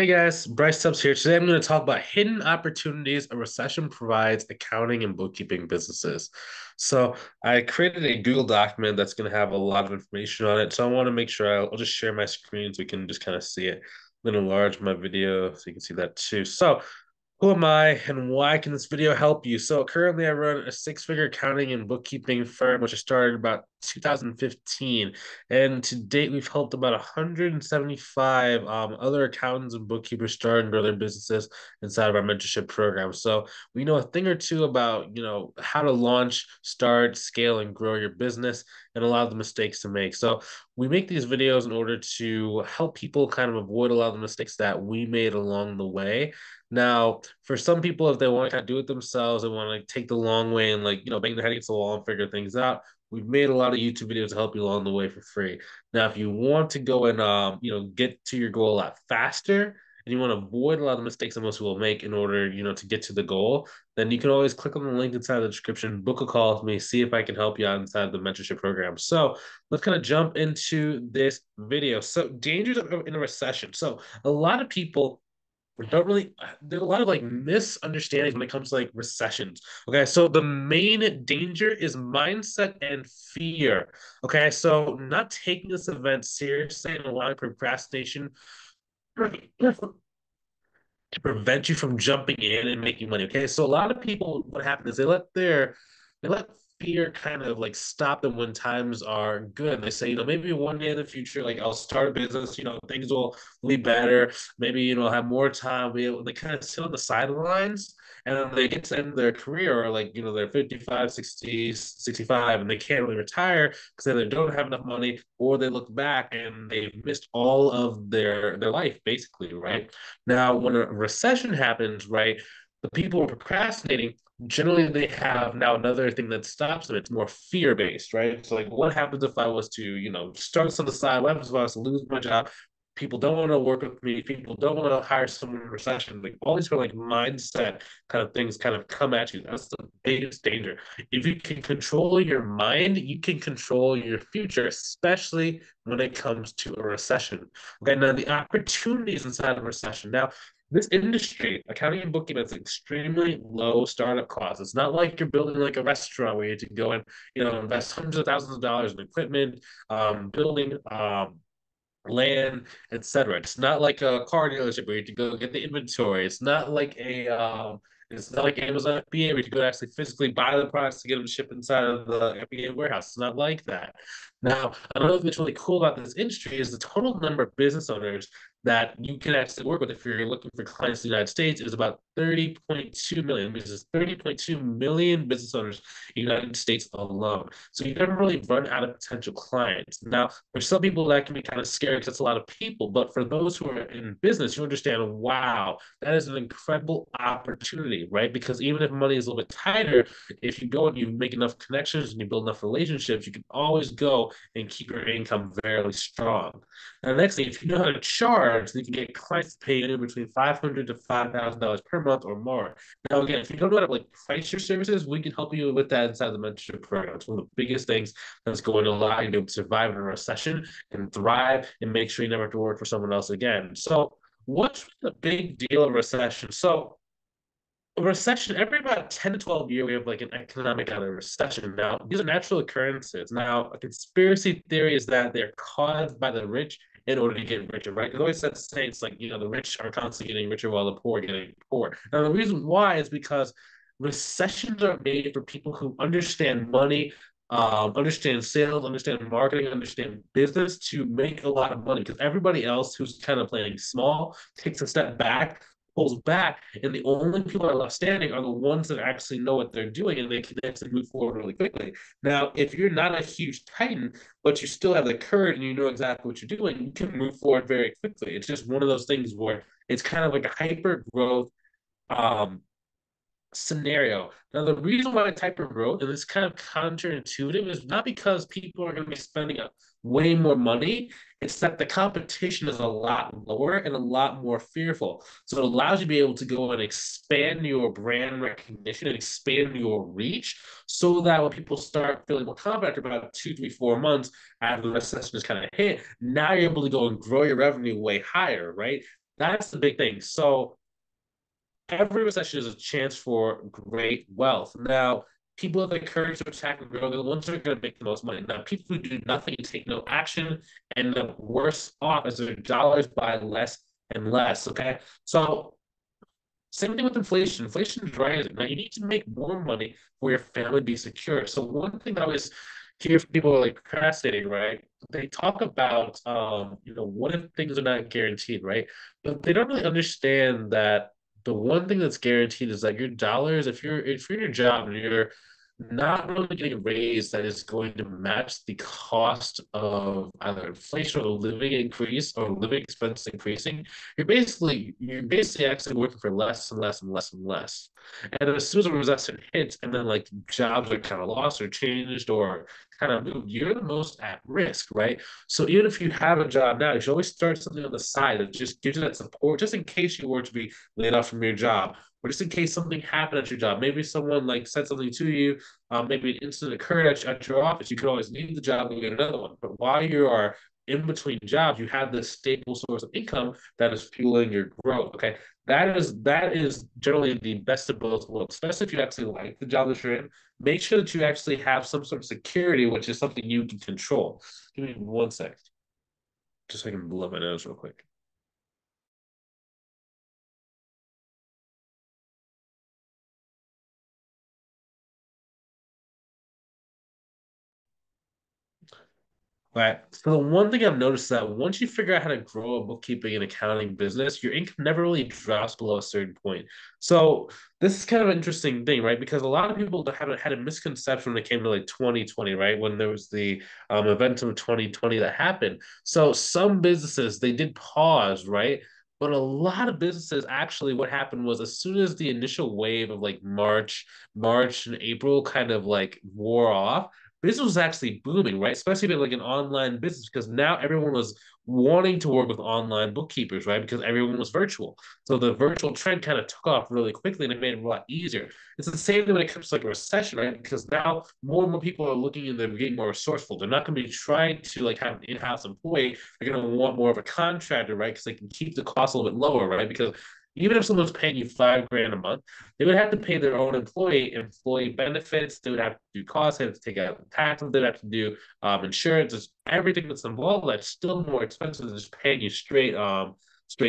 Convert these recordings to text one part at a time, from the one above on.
Hey guys, Bryce Tubbs here. Today I'm going to talk about hidden opportunities a recession provides accounting and bookkeeping businesses. So I created a Google document that's going to have a lot of information on it. So I want to make sure I'll just share my screen so we can just kind of see it. I'm going to enlarge my video so you can see that too. So who am I and why can this video help you? So currently I run a six-figure accounting and bookkeeping firm, which I started about 2015. And to date, we've helped about 175 other accountants and bookkeepers start and grow their businesses inside of our mentorship program. So we know a thing or two about, how to launch, start, scale, and grow your business and a lot of the mistakes to make. So we make these videos in order to help people kind of avoid a lot of the mistakes that we made along the way. Now, for some people, if they want to kind of do it themselves, they want to like take the long way and bang their head against the wall and figure things out. We've made a lot of YouTube videos to help you along the way for free. Now, if you want to go and get to your goal a lot faster and you want to avoid a lot of the mistakes that most people make in order, to get to the goal, then you can always click on the link inside the description, book a call with me, see if I can help you out inside the mentorship program. So let's kind of jump into this video. So dangers in a recession. So a lot of people don't really there's a lot of like misunderstandings when it comes to like recessions. Okay, so the main danger is mindset and fear. Okay, so not taking this event seriously and allowing procrastination to prevent you from jumping in and making money. Okay, so a lot of people, what happens is they let fear kind of like stop them when times are good. They say, maybe one day in the future, like I'll start a business, things will be better. Maybe I'll have more time. They kind of sit on the sidelines and then they get to end their career or like they're 55, 60, 65, and they can't really retire because they don't have enough money, or they look back and they've missed all of their life basically, right? Now, when a recession happens, right, the people who are procrastinating, generally they have now another thing that stops them. It's more fear based, right? So, like, what happens if I was to, start this on the side? What happens if I was to lose my job? People don't want to work with me. People don't want to hire someone in recession. Like all these kind of like mindset kind of things kind of come at you. That's the biggest danger. If you can control your mind, you can control your future, especially when it comes to a recession. Okay, now the opportunities inside of a recession. Now, this industry, accounting and bookkeeping, has extremely low startup costs. It's not like you're building like a restaurant where you have to go and invest hundreds of thousands of dollars in equipment, building land, etc. It's not like a car dealership where you have to go get the inventory. It's not like Amazon FBA where you have to go actually physically buy the products to get them shipped inside of the FBA warehouse. It's not like that. Now, another thing that's really cool about this industry is the total number of business owners that you can actually work with if you're looking for clients in the United States is about 30.2 million. This is 30.2 million business owners in the United States alone. So you never really run out of potential clients. Now, for some people, that can be kind of scary because it's a lot of people. But for those who are in business, you understand, wow, that is an incredible opportunity, right? Because even if money is a little bit tighter, if you go and you make enough connections and you build enough relationships, you can always go and keep your income very strong. Now, next thing, if you know how to charge, then you can get clients to pay anywhere between $500 to $5,000 per month or more. Now, again, if you don't know how to like price your services, we can help you with that inside the mentorship program. It's one of the biggest things that's going to allow you to survive in a recession and thrive and make sure you never have to work for someone else again. So, what's the big deal of recession? So, a recession, every about 10 to 12 years, we have like an economic kind of recession. Now, these are natural occurrences. Now, a conspiracy theory is that they're caused by the rich in order to get richer, right? There's always that saying, it's like, the rich are constantly getting richer while the poor are getting poor. Now, the reason why is because recessions are made for people who understand money, understand sales, understand marketing, understand business to make a lot of money. Because everybody else who's kind of playing small takes a step back, pulls back, and the only people that are left standing are the ones that actually know what they're doing and they can actually move forward really quickly. Now, if you're not a huge titan, but you still have the courage and you know exactly what you're doing, you can move forward very quickly. It's just one of those things where it's kind of like a hyper growth um, scenario. Now, the reason why it's hyper growth, and it's kind of counterintuitive, is not because people are going to be spending way more money. It's that the competition is a lot lower and a lot more fearful. So it allows you to be able to go and expand your brand recognition and expand your reach so that when people start feeling more confident after about 2, 3, 4 months after the recession is kind of hit, now you're able to go and grow your revenue way higher, right? That's the big thing. So every recession is a chance for great wealth. Now, people with the courage to attack and grow are the ones that are going to make the most money. Now, people who do nothing and take no action end up worse off as their dollars buy less and less. Okay. So same thing with inflation. Inflation is rising. Now you need to make more money for your family to be secure. So one thing I always hear from people like procrastinating, right? They talk about what if things are not guaranteed, right? But they don't really understand that the one thing that's guaranteed is that your dollars, if you're in your job and you're not really getting a raise that is going to match the cost of either inflation or the living increase or living expenses increasing, you're basically actually working for less and less and less and less. And as soon as a recession hits and then like jobs are kind of lost or changed or kind of moved, you're the most at risk, right? So even if you have a job now, you should always start something on the side that just gives you that support, just in case you were to be laid off from your job, or just in case something happened at your job. Maybe someone like said something to you, maybe an incident occurred at your office. You could always leave the job and get another one. But while you are in between jobs, you have this stable source of income that is fueling your growth. Okay, that is generally the best of both worlds, especially if you actually like the job that you're in. Make sure that you actually have some sort of security, which is something you can control. Give me one sec, just so I can blow my nose real quick. Right. So the one thing I've noticed is that once you figure out how to grow a bookkeeping and accounting business, your income never really drops below a certain point. So this is kind of an interesting thing, right? Because a lot of people have had a misconception when it came to like 2020, right? When there was the event of 2020 that happened. So some businesses they did pause, right? But a lot of businesses actually, what happened was as soon as the initial wave of like March and April kind of like wore off, business was actually booming, right? Especially with like an online business because now everyone was wanting to work with online bookkeepers, right? Because everyone was virtual. So the virtual trend kind of took off really quickly and it made it a lot easier. It's the same thing when it comes to like a recession, right? Because now more and more people are looking and they're getting more resourceful. They're not going to be trying to like have an in-house employee. They're going to want more of a contractor, right? Because they can keep the cost a little bit lower, right? Because even if someone's paying you 5 grand a month, they would have to pay their own employee benefits. They would have to do costs. They have to take out taxes. They'd have to do insurance. It's everything that's involved. That's still more expensive than just paying you straight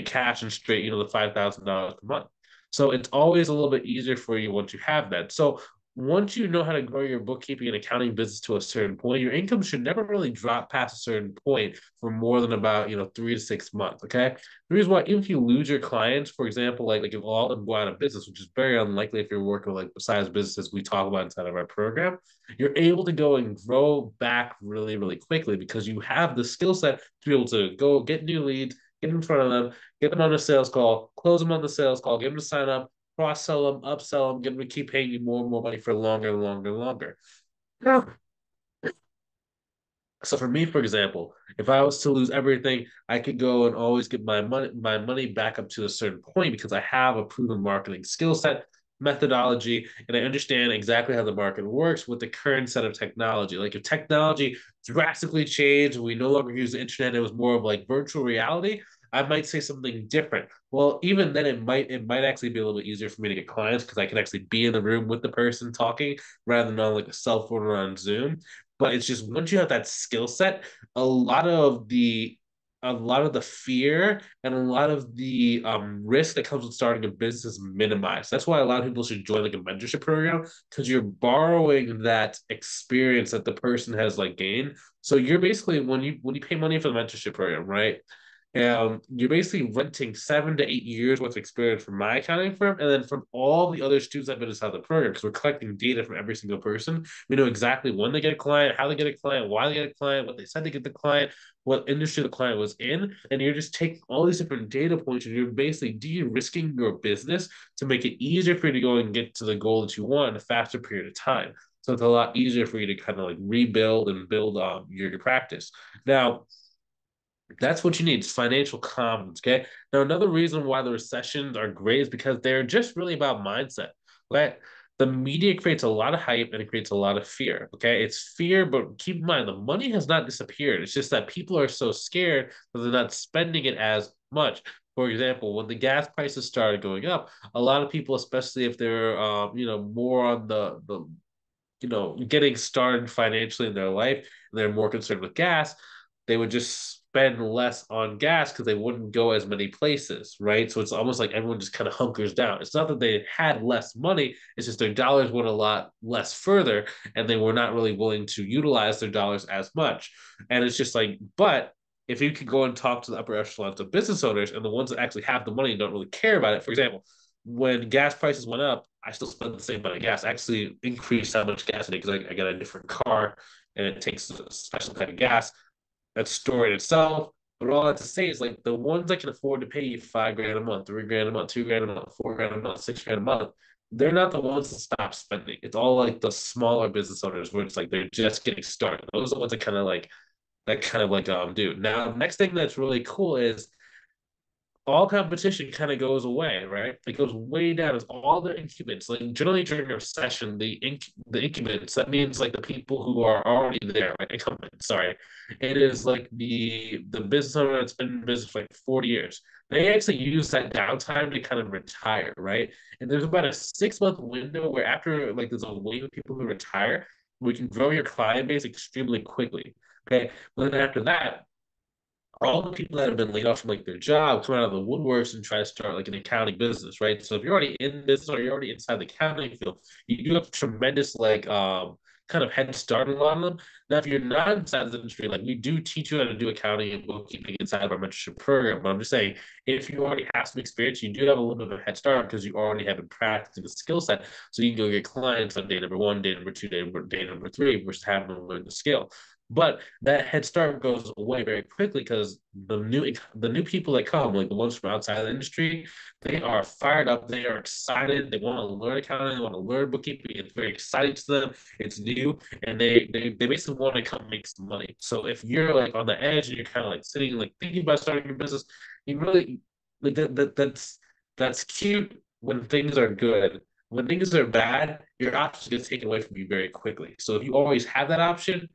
cash and straight the $5,000 per month. So it's always a little bit easier for you once you have that. So once you know how to grow your bookkeeping and accounting business to a certain point, your income should never really drop past a certain point for more than about 3 to 6 months. Okay. The reason why, even if you lose your clients, for example, like if all of them go out of business, which is very unlikely if you're working with like besides businesses we talk about inside of our program, you're able to go and grow back really, really quickly because you have the skill set to be able to go get new leads, get in front of them, get them on a sales call, close them on the sales call, get them to sign up, cross sell them, upsell them, get them to keep paying you more and more money for longer and longer and longer. Now, so for me, for example, if I was to lose everything, I could go and always get my money back up to a certain point because I have a proven marketing skill set, methodology, and I understand exactly how the market works with the current set of technology. Like if technology drastically changed, we no longer use the internet, it was more of like virtual reality. I might say something different. Well, even then, it might actually be a little bit easier for me to get clients because I can actually be in the room with the person talking rather than on like a cell phone or on Zoom. But it's just once you have that skill set, a lot of the a lot of the fear and a lot of the risk that comes with starting a business is minimized. That's why a lot of people should join like a mentorship program because you're borrowing that experience that the person has like gained. So you're basically when you pay money for the mentorship program, right? You're basically renting 7 to 8 years worth of experience from my accounting firm, and then from all the other students that have been inside the program, because we're collecting data from every single person. We know exactly when they get a client, how they get a client, why they get a client, what they said to get the client, what industry the client was in, and you're just taking all these different data points and you're basically de-risking your business to make it easier for you to go and get to the goal that you want in a faster period of time. So it's a lot easier for you to kind of like rebuild and build your practice. Now, that's what you need is financial confidence. Okay. Now, another reason why the recessions are great is because they're just really about mindset. Right. the media creates a lot of hype and it creates a lot of fear. Okay. It's fear, but keep in mind the money has not disappeared. It's just that people are so scared that they're not spending it as much. For example, when the gas prices started going up, a lot of people, especially if they're more on the getting started financially in their life and they're more concerned with gas, they would just spend less on gas because they wouldn't go as many places, right? So it's almost like everyone just kind of hunkers down. It's not that they had less money, it's just their dollars went a lot less further and they were not really willing to utilize their dollars as much. And it's just like, but if you could go and talk to the upper echelons of business owners and the ones that actually have the money and don't really care about it, for example, when gas prices went up, I still spent the same amount of gas. I actually increased how much gas I did because I got a different car and it takes a special kind of gas that's stored itself. But all I have to say is like the ones that can afford to pay you 5 grand a month, 3 grand a month, 2 grand a month, 4 grand a month, 6 grand a month, they're not the ones that stop spending. It's all like the smaller business owners where it's like they're just getting started. Those are the ones that kind of like do. Now, next thing that's really cool is all competition kind of goes away, right? It goes way down. It's all the incumbents. Like generally during a recession, the incumbents, that means like the people who are already there, right? Incumbents, sorry. It is like the business owner that's been in business for like 40 years. They actually use that downtime to kind of retire, right? And there's about a 6 month window where after like there's a wave of people who retire, we can grow your client base extremely quickly. Okay. But then after that, all the people that have been laid off from like their job come out of the woodworks and try to start like an accounting business, right? So if you're already in business or you're already inside the accounting field, you do have tremendous kind of head start on a lot of them. Now, if you're not inside the industry, like we do teach you how to do accounting and bookkeeping inside of our mentorship program. But I'm just saying, if you already have some experience, you do have a little bit of a head start because you already have been practicing the skill set. So you can go get clients on day number one, day number two, day number three, versus having to learn the skill. But that head start goes away very quickly because the new people that come, like the ones from outside the industry, they are fired up, they are excited, they want to learn accounting, they want to learn bookkeeping. It's very exciting to them, it's new, and they basically want to come make some money. So if you're like on the edge and you're kind of like sitting like thinking about starting your business, you really like that's cute when things are good. When things are bad, your options get taken away from you very quickly. So if you always have that option,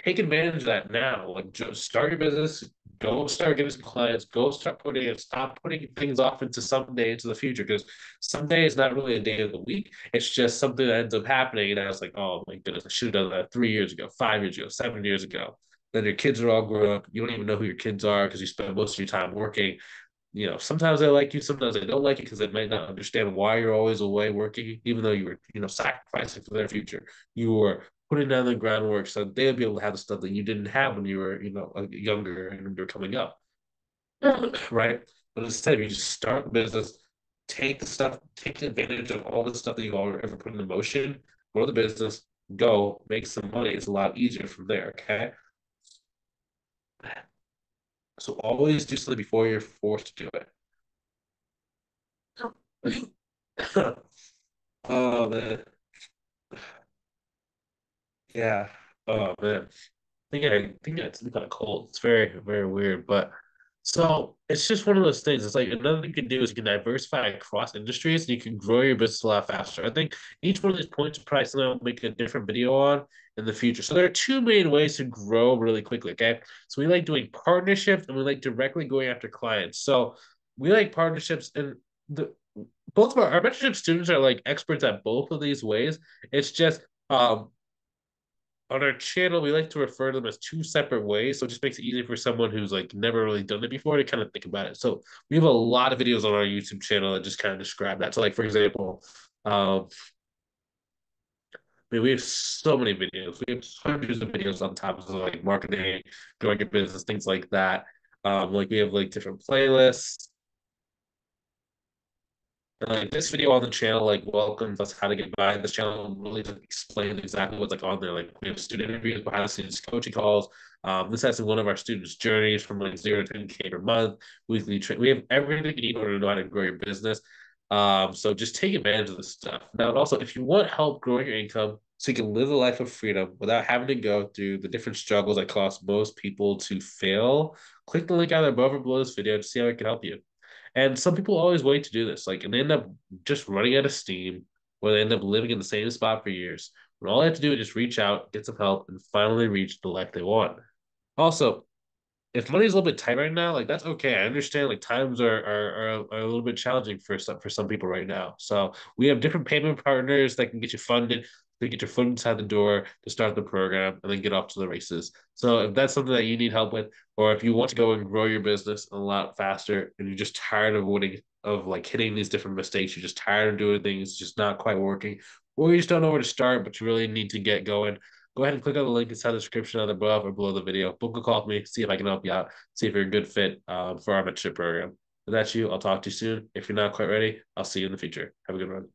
take advantage of that now. Like just start your business, go start getting some clients, go start putting it, stop putting things off into someday into the future because someday is not really a day of the week. It's just something that ends up happening. And I was like, oh my goodness, I should have done that 3 years ago, 5 years ago, 7 years ago. Then your kids are all grown up. You don't even know who your kids are because you spend most of your time working. Sometimes they like you, sometimes they don't like you because they might not understand why you're always away working, even though you were, sacrificing for their future. You were putting down the groundwork so they'll be able to have the stuff that you didn't have when you were, younger and you're coming up, right? But instead, you just start the business, take advantage of all the stuff that you all ever put in motion, grow the business, go make some money. It's a lot easier from there. Okay, so always do something before you're forced to do it. Oh man, yeah. Oh man. I think it's kind of cold. It's very, very weird. But so it's just one of those things. It's like another thing you can do is you can diversify across industries and you can grow your business a lot faster. I think each one of these points are probably something I'll make a different video on in the future. So there are two main ways to grow really quickly. Okay. So we like doing partnerships and we like directly going after clients. So we like partnerships and the both of our mentorship students are like experts at both of these ways. It's just on our channel, we like to refer to them as two separate ways. So it just makes it easy for someone who's like never really done it before to kind of think about it. So we have a lot of videos on our YouTube channel that just kind of describe that. So like for example, we have so many videos. We have hundreds of videos on topics of like marketing, growing your business, things like that. Like we have like different playlists. Like this video on the channel, like welcomes us how to get by. This channel really just explains exactly what's like on there. Like we have student interviews, behind the scenes coaching calls. This has one of our students' journeys from like 0 to 10K per month, weekly We have everything you need in order to know how to grow your business. So just take advantage of this stuff. Now, and also, if you want help growing your income so you can live a life of freedom without having to go through the different struggles that cause most people to fail, click the link either above or below this video to see how it can help you. And some people always wait to do this, like, and they end up just running out of steam. where they end up living in the same spot for years, when all they have to do is just reach out, get some help, and finally reach the life they want. Also, if money's a little bit tight right now, like that's okay. I understand like times are a little bit challenging for some people right now. So we have different payment partners that can get you funded to get your foot inside the door to start the program and then get off to the races. So if that's something that you need help with, or if you want to go and grow your business a lot faster and you're just tired of winning of like hitting these different mistakes, you're just tired of doing things just not quite working, or you just don't know where to start, but you really need to get going, go ahead and click on the link inside the description either above or below the video. Book a call with me, see if I can help you out, see if you're a good fit for our mentorship program. If that's you, I'll talk to you soon. If you're not quite ready, I'll see you in the future. Have a good one.